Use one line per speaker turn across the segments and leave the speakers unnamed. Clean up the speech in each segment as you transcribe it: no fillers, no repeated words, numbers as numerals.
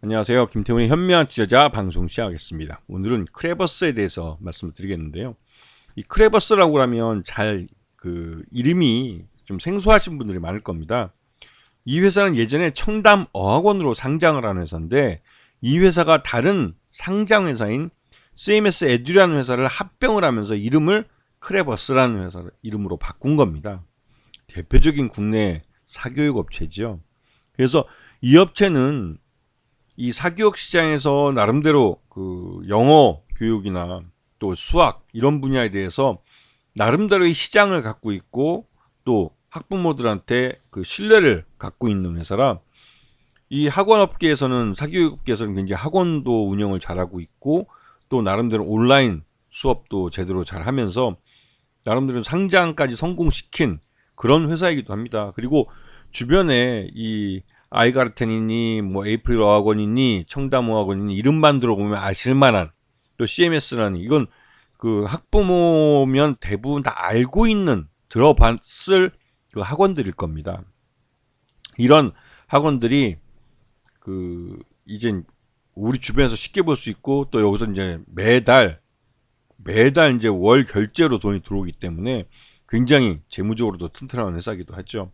안녕하세요. 김태훈의 현명한 투자자 방송 시작하겠습니다. 오늘은 크레버스에 대해서 말씀을 드리겠는데요. 이 크레버스라고 하면 이름이 좀 생소하신 분들이 많을 겁니다. 이 회사는 예전에 청담 어학원으로 상장을 한 회사인데, 이 회사가 다른 상장 회사인 CMS 에듀라는 회사를 합병을 하면서 이름을 크레버스라는 회사 이름으로 바꾼 겁니다. 대표적인 국내 사교육 업체죠. 그래서 이 업체는 이 사교육 시장에서 나름대로 그 영어 교육이나 또 수학 이런 분야에 대해서 나름대로의 시장을 갖고 있고, 또 학부모들한테 그 신뢰를 갖고 있는 회사라, 이 학원업계에서는, 사교육업계에서는 굉장히 학원도 운영을 잘하고 있고, 또 나름대로 온라인 수업도 제대로 잘 하면서 나름대로 상장까지 성공시킨 그런 회사이기도 합니다. 그리고 주변에 이 아이가르텐이니 뭐 에이프릴 어학원이니 청담 어학원이니 이름만 들어보면 아실만한, 또 CMS라는, 이건 그 학부모면 대부분 다 알고 있는, 들어봤을 그 학원들일 겁니다. 이런 학원들이 그 이제 우리 주변에서 쉽게 볼 수 있고, 또 여기서 이제 매달 이제 월 결제로 돈이 들어오기 때문에 굉장히 재무적으로도 튼튼한 회사이기도 하죠.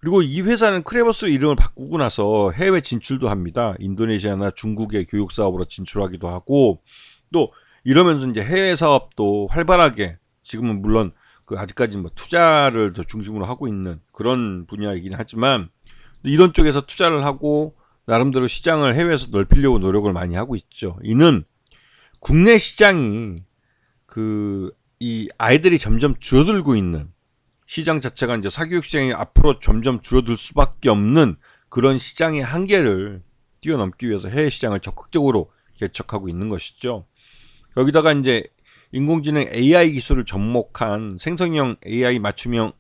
그리고 이 회사는 크레버스 이름을 바꾸고 나서 해외 진출도 합니다. 인도네시아나 중국의 교육 사업으로 진출하기도 하고, 또 이러면서 이제 해외 사업도 활발하게, 지금은 물론 그 아직까지 뭐 투자를 더 중심으로 하고 있는 그런 분야이긴 하지만, 이런 쪽에서 투자를 하고 나름대로 시장을 해외에서 넓히려고 노력을 많이 하고 있죠. 이는 국내 시장이 이 아이들이 점점 줄어들고 있는 시장 자체가, 이제 사교육 시장이 앞으로 점점 줄어들 수밖에 없는 그런 시장의 한계를 뛰어넘기 위해서 해외 시장을 적극적으로 개척하고 있는 것이죠. 여기다가 이제 인공지능 AI 기술을 접목한 생성형 AI 맞춤형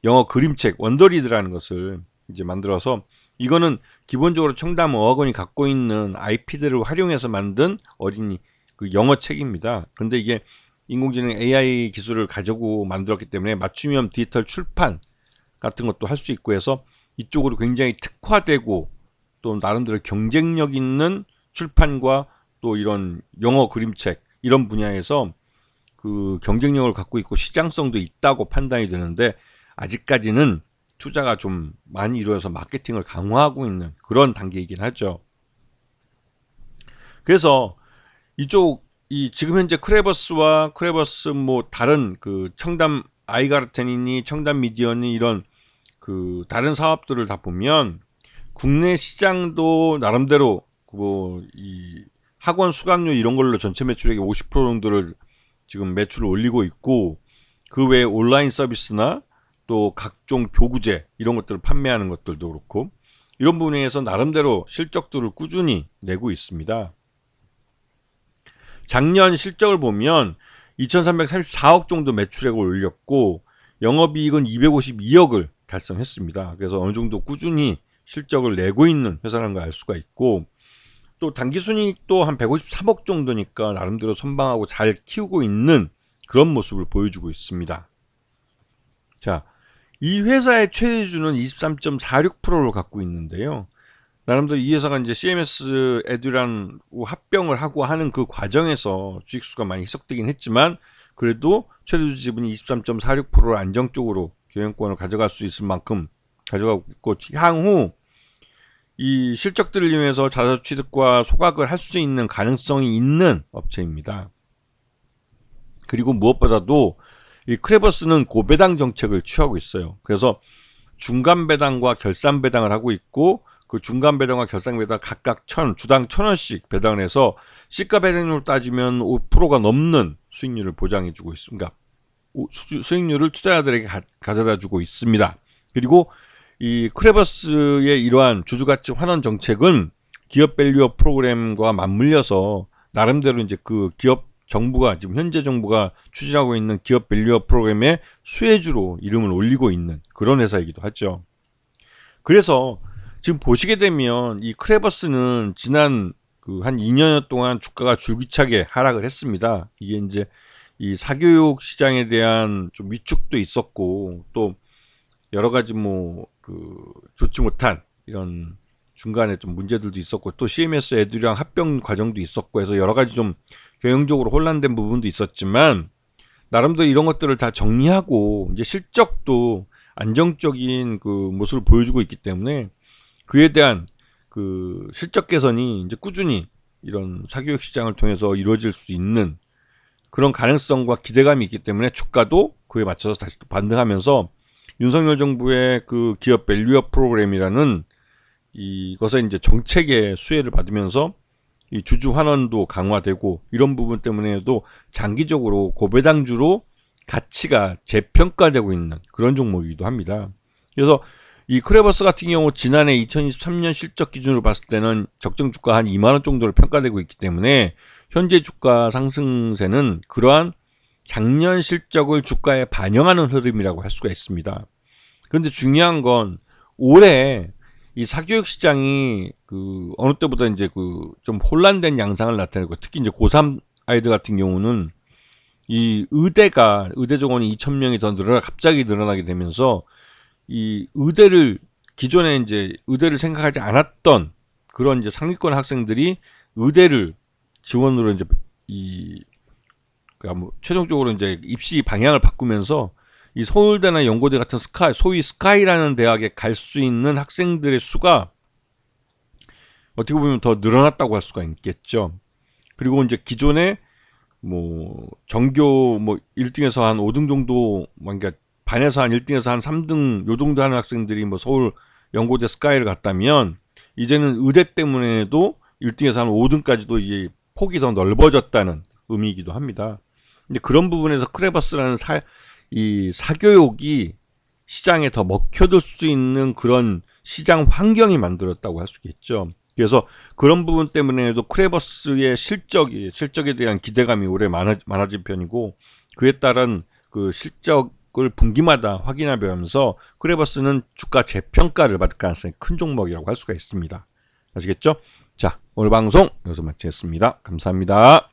영어 그림책 원더리드라는 것을 이제 만들어서, 이거는 기본적으로 청담 어학원이 갖고 있는 IP들을 활용해서 만든 어린이 그 영어 책입니다. 그런데 이게 인공지능 AI 기술을 가지고 만들었기 때문에 맞춤형 디지털 출판 같은 것도 할 수 있고 해서, 이쪽으로 굉장히 특화되고 또 나름대로 경쟁력 있는 출판과 또 이런 영어 그림책 이런 분야에서 그 경쟁력을 갖고 있고 시장성도 있다고 판단이 되는데, 아직까지는 투자가 좀 많이 이루어져서 마케팅을 강화하고 있는 그런 단계이긴 하죠. 그래서 이 지금 현재 크레버스 뭐 다른 그 청담 아이가르텐이니 청담 미디어니 이런 그 다른 사업들을 다 보면, 국내 시장도 나름대로 뭐 이 학원 수강료 이런 걸로 전체 매출액의 50% 정도를 지금 매출을 올리고 있고, 그 외에 온라인 서비스나 또 각종 교구제 이런 것들을 판매하는 것들도 그렇고, 이런 분야에서 나름대로 실적들을 꾸준히 내고 있습니다. 작년 실적을 보면 2334억 정도 매출액을 올렸고, 영업이익은 252억을 달성했습니다. 그래서 어느 정도 꾸준히 실적을 내고 있는 회사라는 걸 알 수가 있고, 또 당기순이익도 한 153억 정도니까 나름대로 선방하고 잘 키우고 있는 그런 모습을 보여주고 있습니다. 자, 이 회사의 최대주는 23.46%를 갖고 있는데요. 나름대로 이 회사가 이제 CMS 에듀랑 합병을 하고 하는 그 과정에서 주식수가 많이 희석되긴 했지만, 그래도 최대주 지분이 23.46%를 안정적으로 경영권을 가져갈 수 있을 만큼 가져가고 있고, 향후 이 실적들을 이용해서 자사 취득과 소각을 할 수 있는 가능성이 있는 업체입니다. 그리고 무엇보다도 이 크레버스는 고배당 정책을 취하고 있어요. 그래서 중간 배당과 결산 배당을 하고 있고, 그 중간 배당과 결산 배당 각각 주당 1,000원씩 배당을 해서 시가 배당률로 따지면 5%가 넘는 수익률을 보장해주고 있습니다. 수익률을 투자자들에게 가져다주고 있습니다. 그리고 이 크레버스의 이러한 주주가치 환원 정책은 기업 밸류업 프로그램과 맞물려서 나름대로 이제 그 기업 정부가, 지금 현재 정부가 추진하고 있는 기업 밸류업 프로그램의 수혜주로 이름을 올리고 있는 그런 회사이기도 하죠. 그래서 지금 보시게 되면 이 크레버스는 지난 그 한 2년 동안 주가가 줄기차게 하락을 했습니다. 이게 이제 이 사교육 시장에 대한 좀 위축도 있었고, 또 여러 가지 뭐 그 좋지 못한 이런 중간에 좀 문제들도 있었고 또 CMS 애들이랑 합병 과정도 있었고 해서 여러 가지 좀 경영적으로 혼란된 부분도 있었지만 나름대로 이런 것들을 다 정리하고 이제 실적도 안정적인 그 모습을 보여주고 있기 때문에 그에 대한 그 실적 개선이 이제 꾸준히 이런 사교육 시장을 통해서 이루어질 수 있는 그런 가능성과 기대감이 있기 때문에 주가도 그에 맞춰서 다시 반등하면서 윤석열 정부의 그 기업 밸류업 프로그램이라는 이것의 이제 정책의 수혜를 받으면서 이 주주 환원도 강화되고 이런 부분 때문에도 장기적으로 고배당주로 가치가 재평가되고 있는 그런 종목이기도 합니다. 그래서 이 크레버스 같은 경우 지난해 2023년 실적 기준으로 봤을 때는 적정 주가 한 2만 원 정도로 평가되고 있기 때문에 현재 주가 상승세는 그러한 작년 실적을 주가에 반영하는 흐름이라고 할 수가 있습니다. 그런데 중요한 건 올해 이 사교육 시장이 그 어느 때보다 이제 그 좀 혼란된 양상을 나타내고 특히 이제 고3 아이들 같은 경우는 이 의대 정원이 2,000명이 더 갑자기 늘어나게 되면서 이 기존에 이제 의대를 생각하지 않았던 그런 이제 상위권 학생들이 의대를 지원으로 이제 그러니까 뭐 최종적으로 이제 입시 방향을 바꾸면서 이 서울대나 연고대 같은 소위 스카이라는 대학에 갈 수 있는 학생들의 수가 어떻게 보면 더 늘어났다고 할 수가 있겠죠. 그리고 이제 기존에 뭐 전교 뭐 1등에서 한 5등 정도, 그러니까 반에서 한 1등에서 한 3등 요 정도 하는 학생들이 뭐 서울 연고대 스카이를 갔다면 이제는 의대 때문에도 1등에서 한 5등까지도 이제 폭이 더 넓어졌다는 의미이기도 합니다. 근데 그런 부분에서 크레버스라는 이 사교육이 시장에 더 먹혀들 수 있는 그런 시장 환경이 만들었다고 할 수 있겠죠. 그래서 그런 부분 때문에도 크레버스의 실적에 대한 기대감이 올해 많아진 편이고 그에 따른 그 실적을 분기마다 확인하면서 크레버스는 주가 재평가를 받을 가능성이 큰 종목이라고 할 수가 있습니다. 아시겠죠? 자, 오늘 방송 여기서 마치겠습니다. 감사합니다.